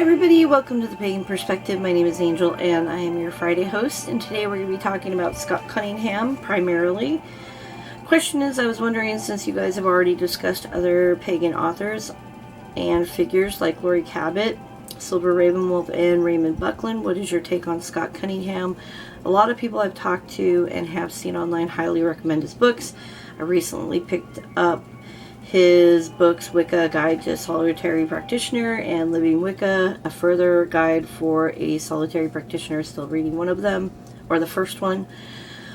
Hi everybody, welcome to the Pagan Perspective. My name is Angel and I am your Friday host, and today we're going to be talking about Scott Cunningham primarily. Question is, I was wondering, since you guys have already discussed other pagan authors and figures like Laurie Cabot, Ravenwolf and Raymond Buckland, what is your take on Scott Cunningham? A lot of people I've talked to and have seen online highly recommend his books. I recently picked up his books, Wicca, A Guide to Solitary Practitioner, and Living Wicca, a further guide for a solitary practitioner. Still reading one of them, or the first one.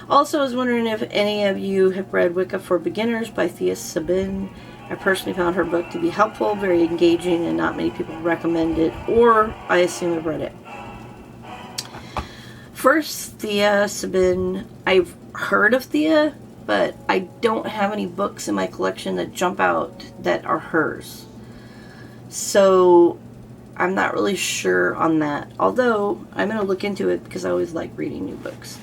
Also, I was wondering if any of you have read Wicca for Beginners by Thea Sabin. I personally found her book to be helpful, very engaging, and not many people recommend it, or I assume have read it. First, Thea Sabin. I've heard of Thea, but I don't have any books in my collection that jump out that are hers. So I'm not really sure on that. Although I'm going to look into it because I always like reading new books.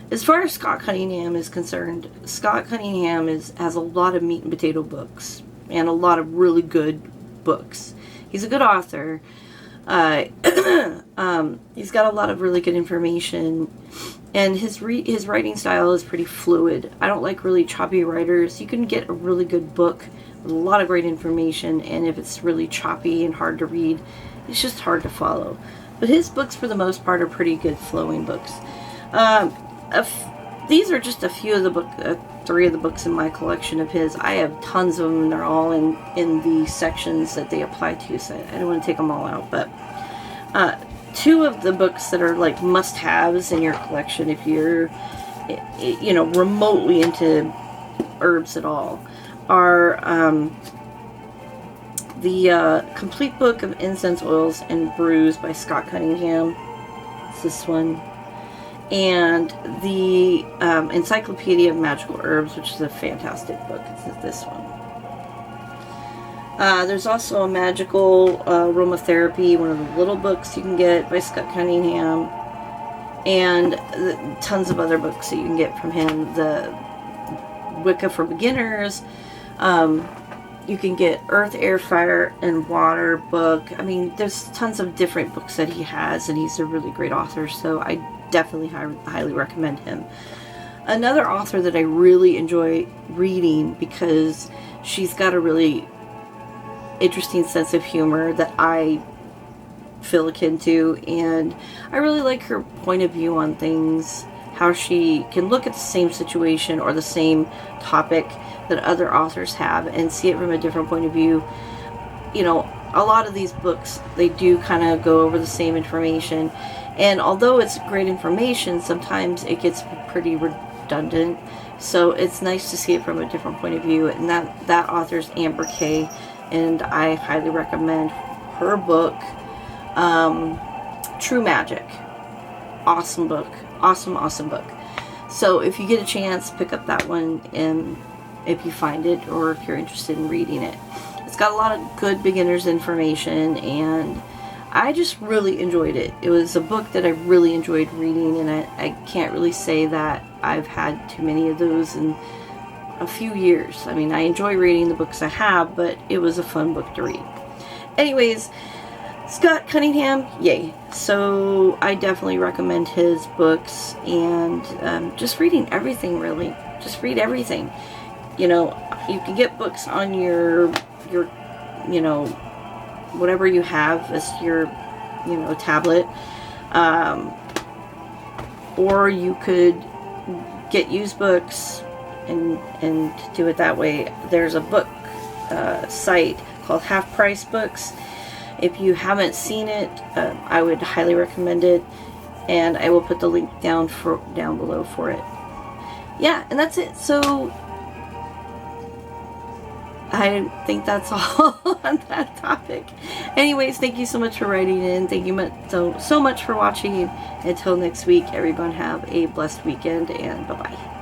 As far as Scott Cunningham is concerned, Scott Cunningham has a lot of meat and potato books and a lot of really good books. He's a good author. He's got a lot of really good information, and his writing style is pretty fluid. I don't like really choppy writers. You can get a really good book with a lot of great information, and if it's really choppy and hard to read, it's just hard to follow. But his books, for the most part, are pretty good flowing books. These are just a few of the three of the books in my collection of his. I have tons of them, and they're all in the sections that they apply to, so I don't want to take them all out. But two of the books that are like must-haves in your collection if you're, remotely into herbs at all, are the Complete Book of Incense Oils and Brews by Scott Cunningham. It's this one. And the Encyclopedia of Magical Herbs, which is a fantastic book. It's this one. There's also a Magical Aromatherapy, one of the little books you can get by Scott Cunningham. And tons of other books that you can get from him. The Wicca for Beginners. You can get Earth, Air, Fire, and Water book. I mean, there's tons of different books that he has, and he's a really great author, so I definitely highly recommend him. Another author that I really enjoy reading because she's got a really interesting sense of humor that I feel akin to, and I really like her point of view on things, how she can look at the same situation or the same topic that other authors have and see it from a different point of view. You know, a lot of these books, they do kind of go over the same information, and although it's great information, sometimes it gets pretty redundant, so it's nice to see it from a different point of view. And that author's Amber Kay, and I highly recommend her book, True Magic. Awesome book. Awesome book. So if you get a chance, pick up that one, and if you find it or if you're interested in reading it. It's got a lot of good beginner's information, and I just really enjoyed it. It was a book that I really enjoyed reading, and I can't really say that I've had too many of those in a few years. I mean, I enjoy reading the books I have, but it was a fun book to read. Anyways, Scott Cunningham, yay. So I definitely recommend his books, and just reading everything, really. Just read everything. You know, you can get books on your whatever you have as your, tablet. Or you could get used books and do it that way. There's a book site called Half Price Books. If you haven't seen it, I would highly recommend it, and I will put the link down below for it. Yeah, and that's it. So I think that's all on that topic. Anyways, thank you so much for writing in. Thank you so much for watching. Until next week, everyone have a blessed weekend, and bye-bye.